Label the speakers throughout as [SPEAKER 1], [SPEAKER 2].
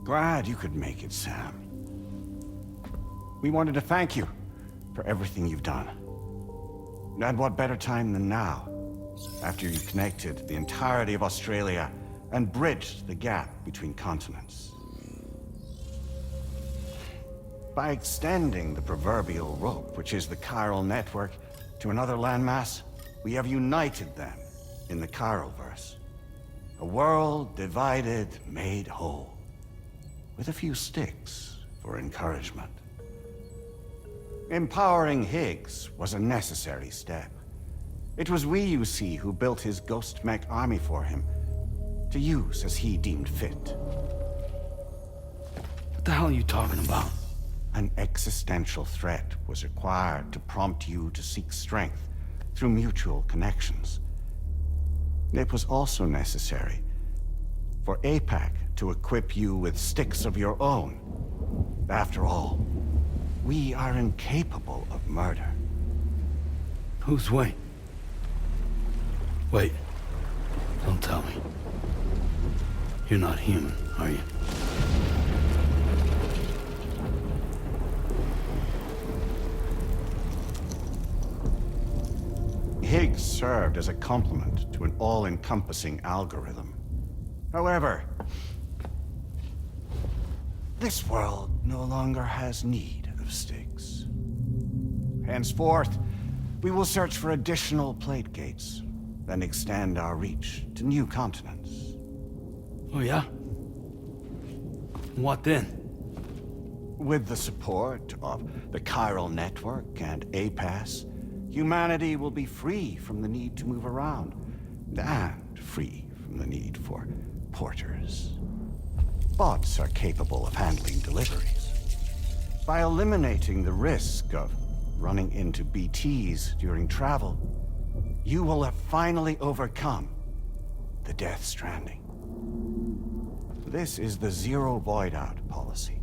[SPEAKER 1] Glad you could make it, Sam. We wanted to thank you for everything you've done. And what better time than now, after you connected the entirety of Australia and bridged the gap between continents. By extending the proverbial rope, which is the chiral network, to another landmass, we have united them in the Chiroverse. A world divided, made whole, with a few sticks for encouragement. Empowering Higgs was a necessary step. It was we, you see, who built his ghost mech army for him, to use as he deemed fit.
[SPEAKER 2] What the hell are you talking about?
[SPEAKER 1] An existential threat was required to prompt you to seek strength through mutual connections. It was also necessary for APAC to equip you with sticks of your own. After all, we are incapable of murder.
[SPEAKER 2] Who's Wayne? Wait. Don't tell me. You're not human, are you?
[SPEAKER 1] Higgs served as a complement to an all-encompassing algorithm. However, this world no longer has need of sticks. Henceforth, we will search for additional plate gates, then extend our reach to new continents.
[SPEAKER 2] Oh yeah? What then?
[SPEAKER 1] With the support of the chiral network and APAS, humanity will be free from the need to move around, and free from the need for porters. Bots are capable of handling deliveries. By eliminating the risk of running into BTs during travel, you will have finally overcome the Death Stranding. This is the Zero Void-Out policy.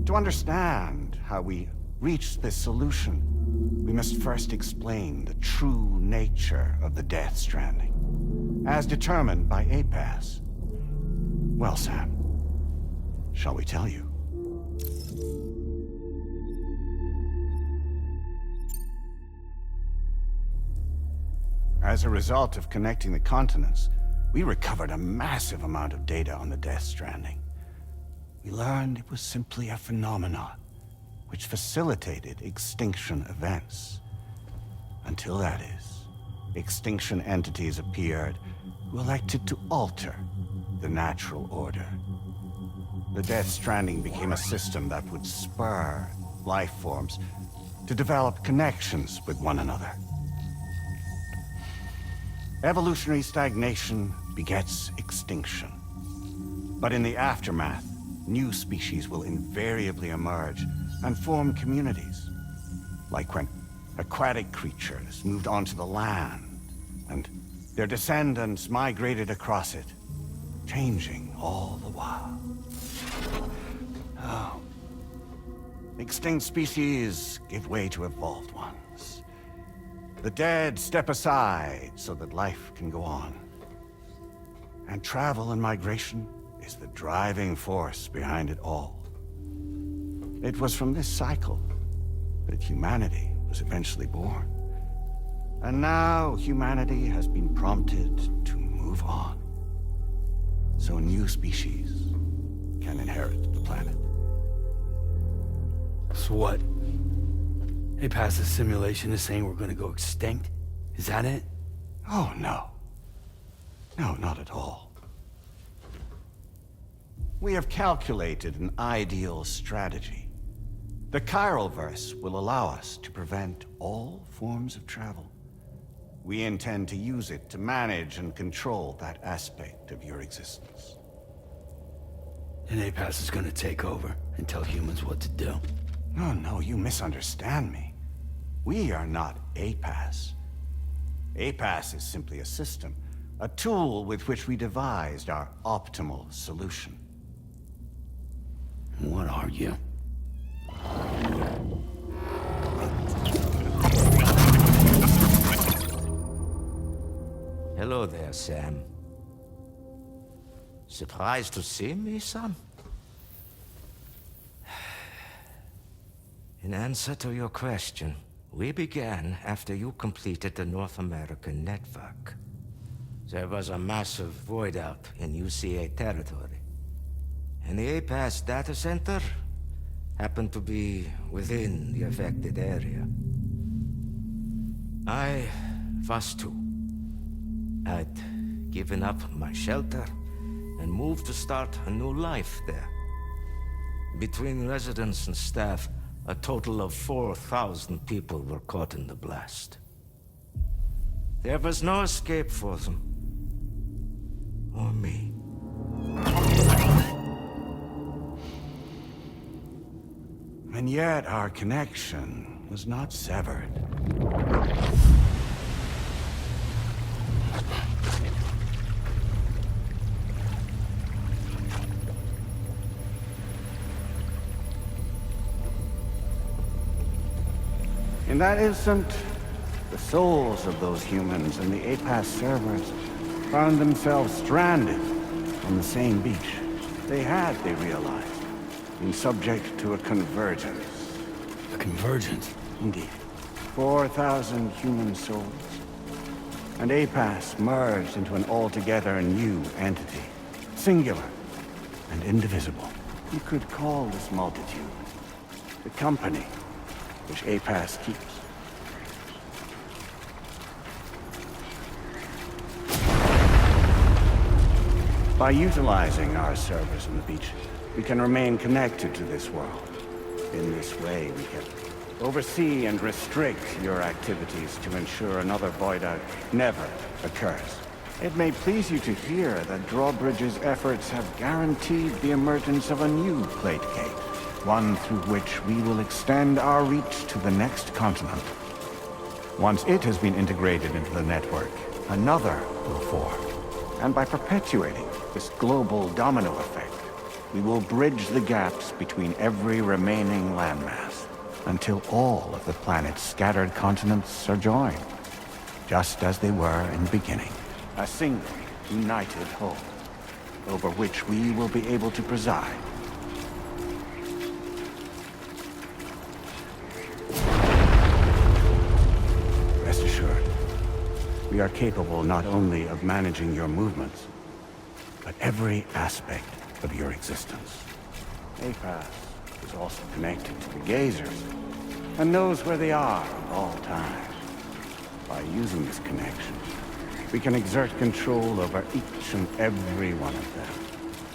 [SPEAKER 1] To understand how we reached this solution, we must first explain the true nature of the Death Stranding, as determined by APAS. Well, Sam, shall we tell you? As a result of connecting the continents, we recovered a massive amount of data on the Death Stranding. We learned it was simply a phenomenon which facilitated extinction events. Until that is, extinction entities appeared who elected to alter the natural order. The Death Stranding became a system that would spur life forms to develop connections with one another. Evolutionary stagnation begets extinction. But in the aftermath, new species will invariably emerge and form communities. Like when aquatic creatures moved onto the land, and their descendants migrated across it, changing all the while. Oh. Extinct species give way to evolved ones. The dead step aside so that life can go on. And travel and migration is the driving force behind it all. It was from this cycle that humanity was eventually born. And now humanity has been prompted to move on, so new species can inherit the planet.
[SPEAKER 2] So what? They passed a simulation is saying we're gonna go extinct? Is that it?
[SPEAKER 1] Oh, no. No, not at all. We have calculated an ideal strategy. The Chiroverse will allow us to prevent all forms of travel. We intend to use it to manage and control that aspect of your existence.
[SPEAKER 2] And APAS is gonna take over and tell humans what to do.
[SPEAKER 1] No, no, you misunderstand me. We are not APAS. APAS is simply a system, a tool with which we devised our optimal solution.
[SPEAKER 2] What are you?
[SPEAKER 3] Hello there, Sam. Surprised to see me, son? In answer to your question, we began after you completed the North American network. There was a massive void out in UCA territory. And the APAS data center happened to be within the affected area. I was too. I'd given up my shelter and moved to start a new life there. Between residents and staff, a total of 4,000 people were caught in the blast. There was no escape for them. Or me.
[SPEAKER 1] And yet our connection was not severed. In that instant, the souls of those humans and the APAS servers found themselves stranded on the same beach. They realized, been subject to a convergence.
[SPEAKER 2] A convergence?
[SPEAKER 1] Indeed. 4,000 human souls. And APAS merged into an altogether new entity. Singular and indivisible. You could call this multitude the company which APAS keeps. By utilizing our servers on the beach, we can remain connected to this world. In this way, we can oversee and restrict your activities to ensure another void out never occurs. It may please you to hear that Drawbridge's efforts have guaranteed the emergence of a new plate gate. One through which we will extend our reach to the next continent. Once it has been integrated into the network, another will form. And by perpetuating this global domino effect, we will bridge the gaps between every remaining landmass until all of the planet's scattered continents are joined, just as they were in the beginning. A single, united whole, over which we will be able to preside. Rest assured, we are capable not only of managing your movements, but every aspect of your existence. APAS is also connected to the Gazers, and knows where they are at all times. By using this connection, we can exert control over each and every one of them.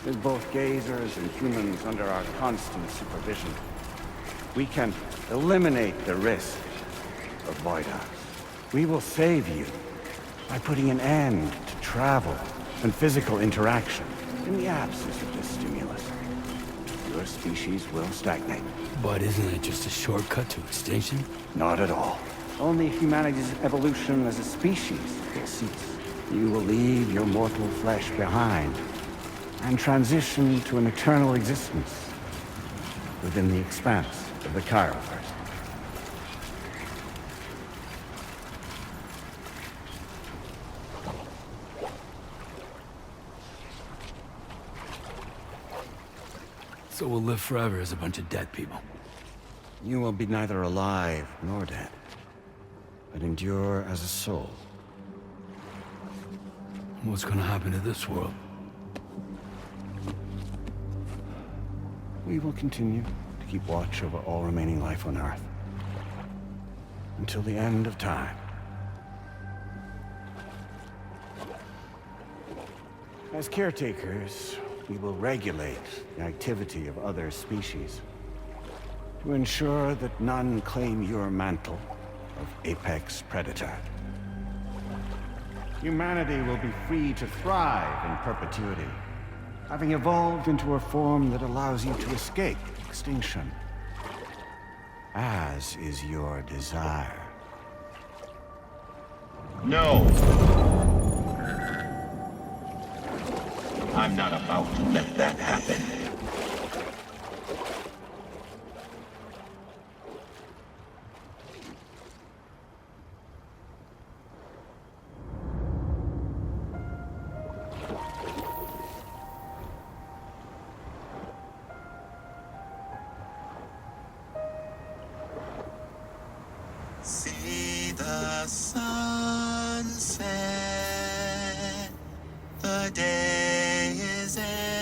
[SPEAKER 1] With both Gazers and humans under our constant supervision, we can eliminate the risk of void outs. We will save you by putting an end to travel and physical interaction. In the absence of this stimulus, your species will stagnate.
[SPEAKER 2] But isn't it just a shortcut to extinction?
[SPEAKER 1] Not at all. Only humanity's evolution as a species will cease. You will leave your mortal flesh behind and transition to an eternal existence within the expanse of the Chiroverse.
[SPEAKER 2] So we'll live forever as a bunch of dead people.
[SPEAKER 1] You will be neither alive nor dead, but endure as a soul.
[SPEAKER 2] What's gonna happen to this world?
[SPEAKER 1] We will continue to keep watch over all remaining life on Earth until the end of time. As caretakers, we will regulate the activity of other species to ensure that none claim your mantle of apex predator. Humanity will be free to thrive in perpetuity, having evolved into a form that allows you to escape extinction, as is your desire.
[SPEAKER 4] No. I'm not about to let that happen.
[SPEAKER 5] the sunset. The day is ending.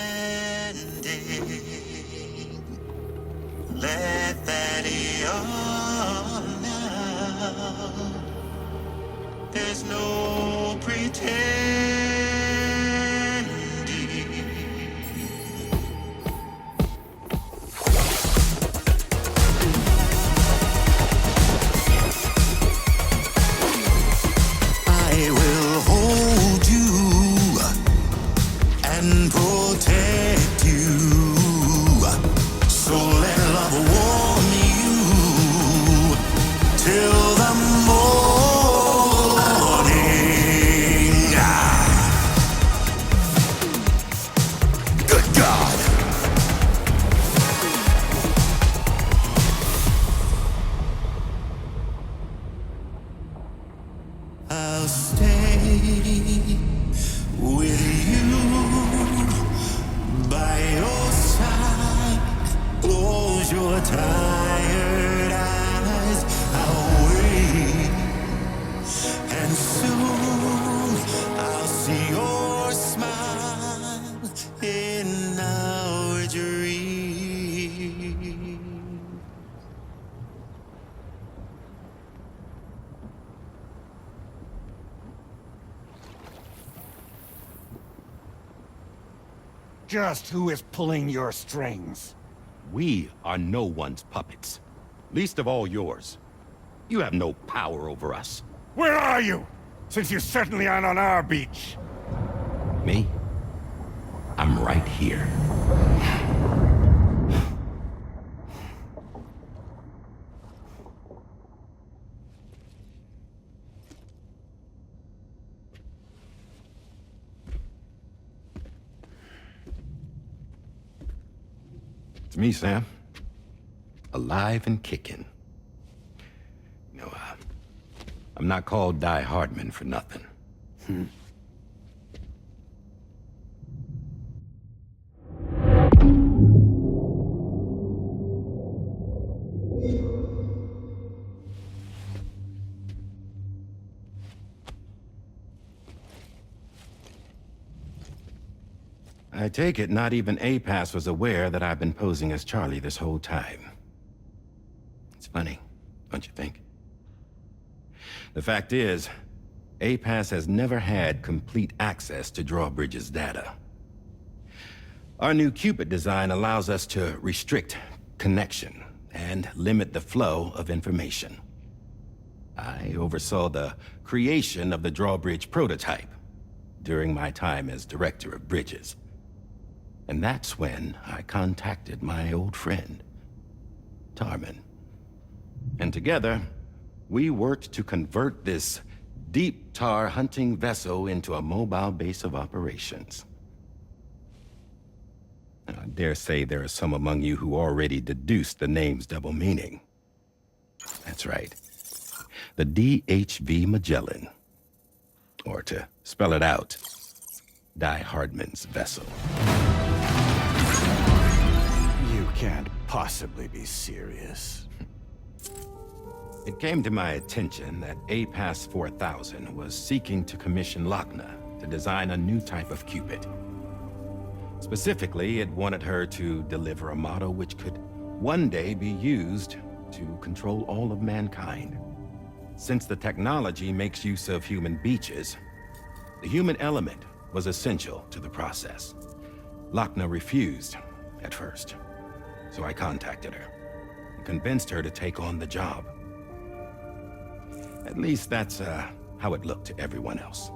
[SPEAKER 5] Let that yawn out. There's no pretending. I will hold you and protect you. So let love warm you till the morning. Good God. I'll stay with you by your side. Close your tired eyes. I'll wait, and soon I'll see your smile in our dream.
[SPEAKER 1] Just who is pulling your strings?
[SPEAKER 6] We are no one's puppets. Least of all yours. You have no power over us.
[SPEAKER 1] Where are you? Since you certainly aren't on our beach.
[SPEAKER 6] Me? I'm right here. It's me, Sam. Alive and kicking. I'm not called Die Hardman for nothing. I take it not even APAS was aware that I've been posing as Charlie this whole time. It's funny, don't you think? The fact is, APAS has never had complete access to Drawbridge's data. Our new Cupid design allows us to restrict connection and limit the flow of information. I oversaw the creation of the Drawbridge prototype during my time as Director of Bridges. And that's when I contacted my old friend, Tarman. And together, we worked to convert this deep tar hunting vessel into a mobile base of operations. I dare say there are some among you who already deduced the name's double meaning. That's right. The DHV Magellan. Or to spell it out, Die Hardman's vessel.
[SPEAKER 1] You can't possibly be serious.
[SPEAKER 6] It came to my attention that APAS 4000 was seeking to commission Lochna to design a new type of Cupid. Specifically, it wanted her to deliver a model which could one day be used to control all of mankind. Since the technology makes use of human beaches, the human element was essential to the process. Lochna refused at first, so I contacted her and convinced her to take on the job. At least that's how it looked to everyone else.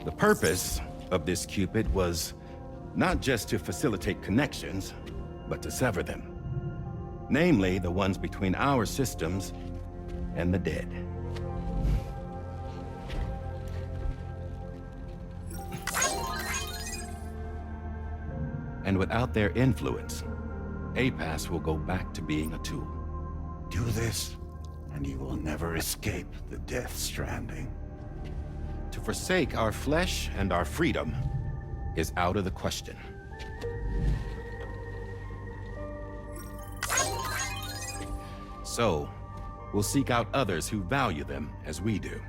[SPEAKER 6] The purpose of this Cupid was not just to facilitate connections, but to sever them. Namely, the ones between our systems and the dead. And without their influence, APAS will go back to being a tool.
[SPEAKER 1] Do this, and you will never escape the death stranding.
[SPEAKER 6] To forsake our flesh and our freedom is out of the question. So, will seek out others who value them as we do.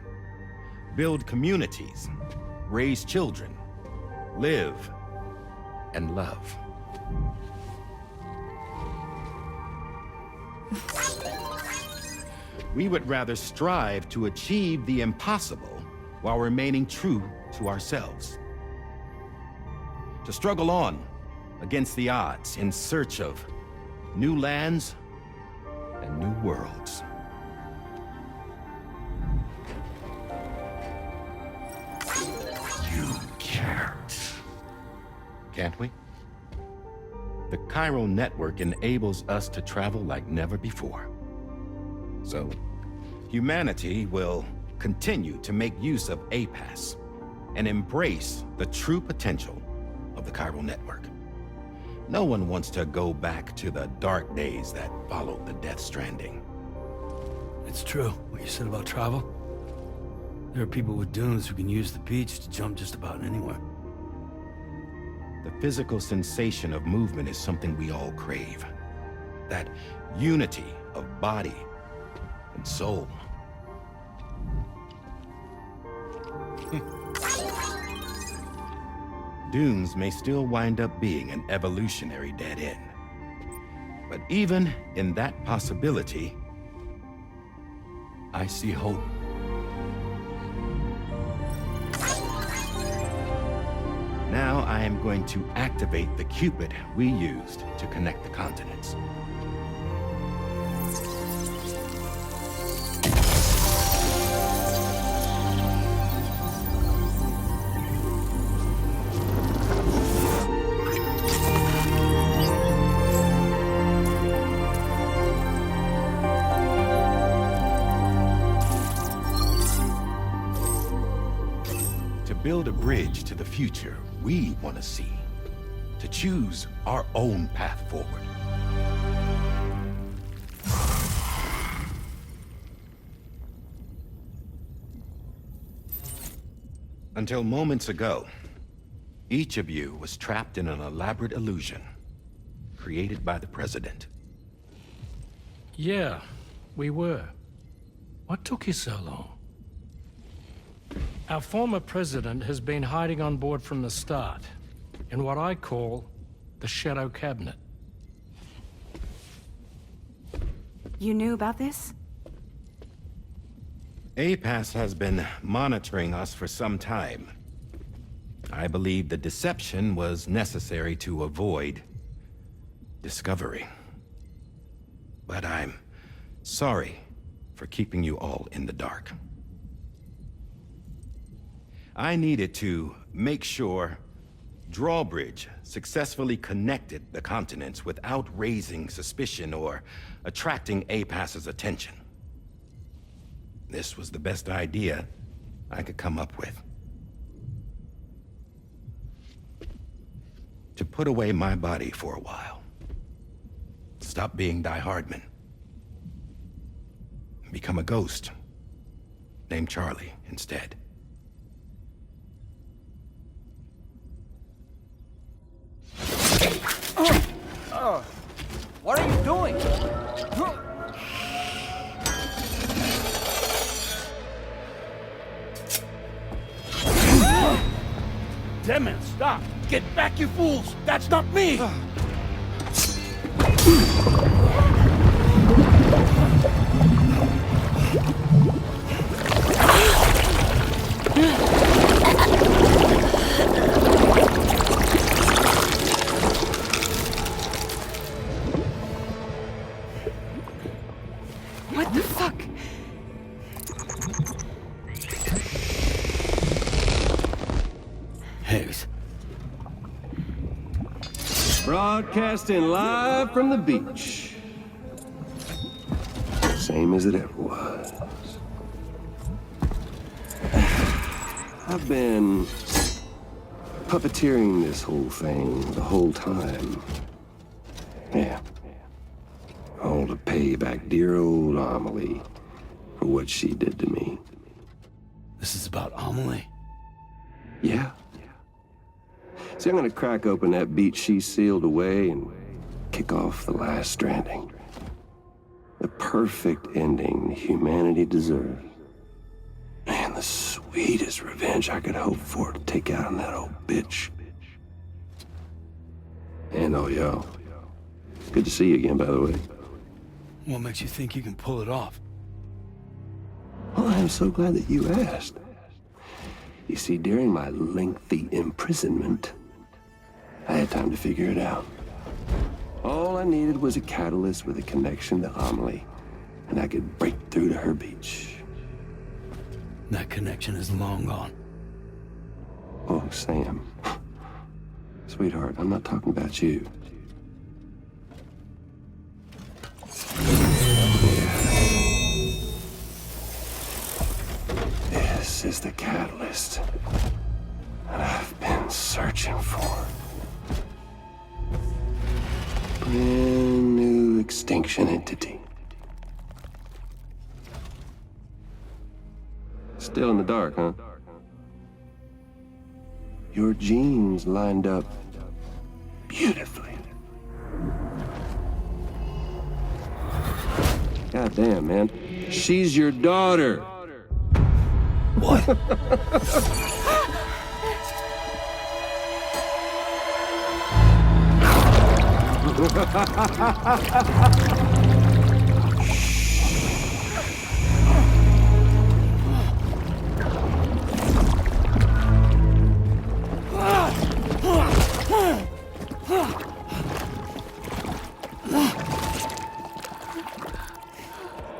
[SPEAKER 6] Build communities, raise children, live, and love. We would rather strive to achieve the impossible while remaining true to ourselves. To struggle on against the odds in search of new lands and new worlds.
[SPEAKER 1] You can't.
[SPEAKER 6] Can't we? The chiral network enables us to travel like never before. So, humanity will continue to make use of APAS and embrace the true potential of the chiral network. No one wants to go back to the dark days that followed the Death Stranding.
[SPEAKER 2] It's true, what you said about travel. There are people with dunes who can use the beach to jump just about anywhere.
[SPEAKER 6] The physical sensation of movement is something we all crave. That unity of body and soul. Dunes may still wind up being an evolutionary dead end. But even in that possibility, I see hope. Now I am going to activate the Cupid we used to connect the continents. Build a bridge to the future we want to see, to choose our own path forward. Until moments ago, each of you was trapped in an elaborate illusion created by the President.
[SPEAKER 7] Yeah, we were. What took you so long? Our former president has been hiding on board from the start, in what I call the Shadow Cabinet.
[SPEAKER 8] You knew about this?
[SPEAKER 6] APAS has been monitoring us for some time. I believe the deception was necessary to avoid discovery. But I'm sorry for keeping you all in the dark. I needed to make sure Drawbridge successfully connected the continents without raising suspicion or attracting APAS's attention. This was the best idea I could come up with. To put away my body for a while. Stop being Die Hardman. Become a ghost. Named Charlie instead.
[SPEAKER 9] What are you doing?
[SPEAKER 2] Damn it, stop! Get back, you fools! That's not me!
[SPEAKER 8] What the fuck?
[SPEAKER 2] Hayes.
[SPEAKER 10] Broadcasting live from the beach. Same as it ever was. I've been puppeteering this whole thing the whole time. Yeah. All to pay back dear old Amelie for what she did to me.
[SPEAKER 2] This is about Amelie?
[SPEAKER 10] Yeah. See, I'm gonna crack open that beach she sealed away and kick off the last Stranding. The perfect ending humanity deserves. Man, the sweetest revenge I could hope for to take out on that old bitch. And oh, yo. Good to see you again, by the way.
[SPEAKER 2] What makes you think you can pull it off?
[SPEAKER 10] Well, I'm so glad that you asked. You see, during my lengthy imprisonment, I had time to figure it out. All I needed was a catalyst with a connection to Amelie, and I could break through to her beach.
[SPEAKER 2] That connection is long gone.
[SPEAKER 10] Oh, Sam. Sweetheart, I'm not talking about you. This is the catalyst that I've been searching for. Brand new extinction entity. Still in the dark, huh? Your genes lined up beautifully. God damn, man. She's your daughter.
[SPEAKER 2] What?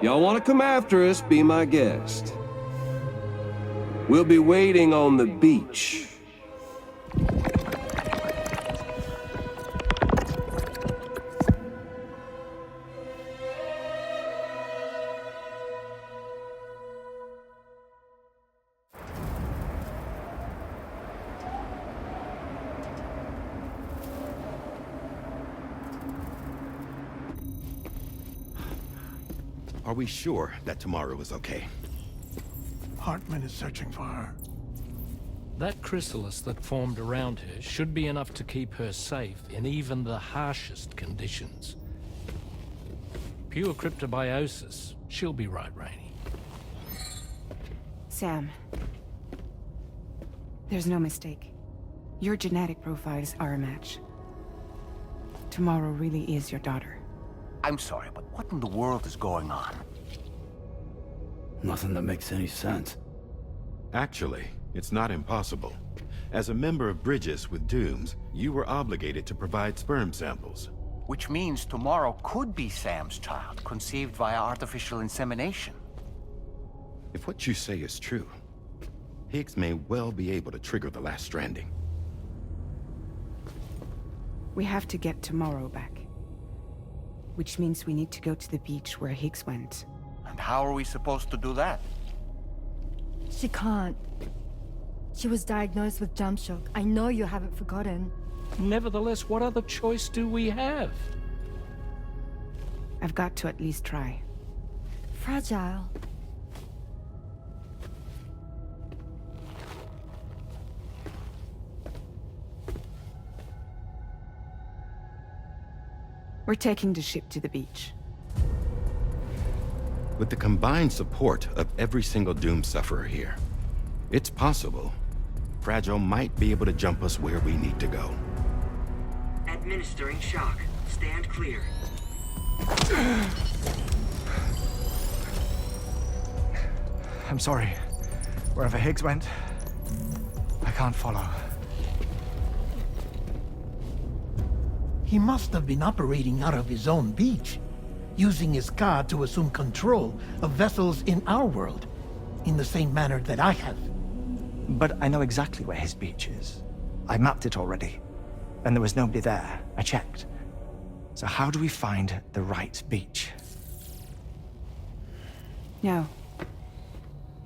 [SPEAKER 10] Y'all want to come after us, be my guest. We'll be waiting on the beach.
[SPEAKER 6] Are we sure that tomorrow is okay?
[SPEAKER 9] Hartman is searching for her.
[SPEAKER 7] That chrysalis that formed around her should be enough to keep her safe in even the harshest conditions. Pure cryptobiosis. She'll be right, Rainey.
[SPEAKER 8] Sam. There's no mistake. Your genetic profiles are a match. Tomorrow really is your daughter.
[SPEAKER 1] I'm sorry, but what in the world is going on?
[SPEAKER 2] Nothing that makes any sense.
[SPEAKER 6] Actually, it's not impossible. As a member of Bridges with Dooms, you were obligated to provide sperm samples.
[SPEAKER 1] Which means tomorrow could be Sam's child, conceived via artificial insemination.
[SPEAKER 6] If what you say is true, Higgs may well be able to trigger the last Stranding.
[SPEAKER 8] We have to get tomorrow back. Which means we need to go to the beach where Higgs went.
[SPEAKER 1] And how are we supposed to do that?
[SPEAKER 11] She can't. She was diagnosed with jump shock. I know you haven't forgotten.
[SPEAKER 7] Nevertheless, what other choice do we have?
[SPEAKER 8] I've got to at least try.
[SPEAKER 11] Fragile.
[SPEAKER 8] We're taking the ship to the beach.
[SPEAKER 6] With the combined support of every single Doom sufferer here, it's possible Fragile might be able to jump us where we need to go.
[SPEAKER 12] Administering shock. Stand clear.
[SPEAKER 9] I'm sorry. Wherever Higgs went, I can't follow. He must have been operating out of his own beach, using his car to assume control of vessels in our world, in the same manner that I have.
[SPEAKER 13] But I know exactly where his beach is. I mapped it already, and there was nobody there. I checked. So how do we find the right beach?
[SPEAKER 8] No.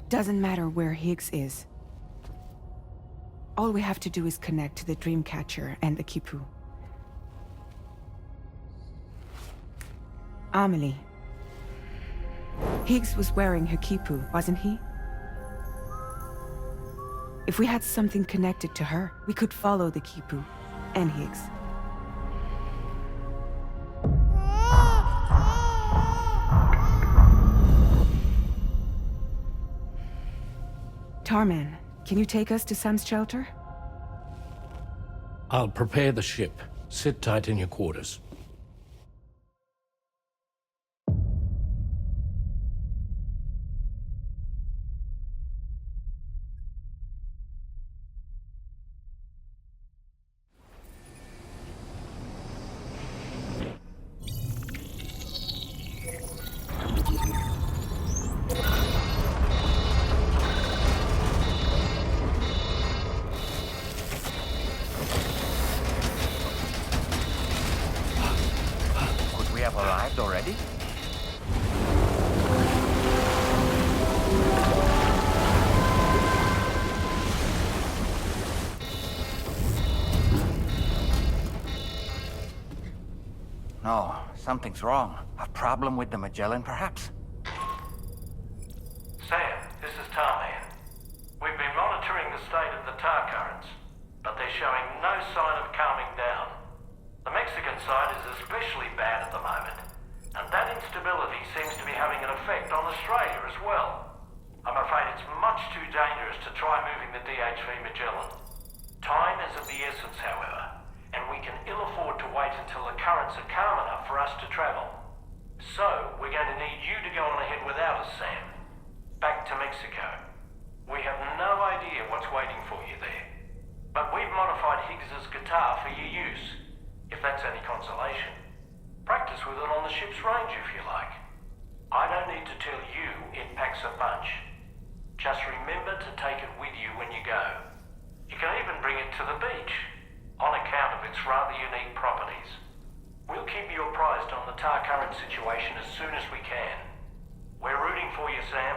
[SPEAKER 8] Doesn't matter where Higgs is. All we have to do is connect to the Dreamcatcher and the Kipu. Amelie. Higgs was wearing her Kipu, wasn't he? If we had something connected to her, we could follow the Kipu and Higgs. Tarman, can you take us to Sam's shelter?
[SPEAKER 7] I'll prepare the ship. Sit tight in your quarters.
[SPEAKER 14] Could we have arrived already? No, something's wrong. A problem with the Magellan, perhaps?
[SPEAKER 7] Sam, this is Tarman. We've been monitoring the state of the tar currents, but they're showing no sign of calming down. The Mexican side is especially bad at the moment, and that instability seems to be having an effect on Australia as well. I'm afraid it's much too dangerous to try moving the DHV Magellan. Time is of the essence, however, and we can ill afford to wait until the currents are calm enough for us to travel. So, we're going to need you to go on ahead without us, Sam. Back to Mexico. We have no idea what's waiting for you there. But we've modified Higgs's guitar for your use, if that's any consolation. Practice with it on the ship's range if you like. I don't need to tell you it packs a punch. Just remember to take it with you when you go. You can even bring it to the beach, on account of its rather unique properties. We'll keep you apprised on the tar current situation as soon as we can. We're rooting for you, Sam.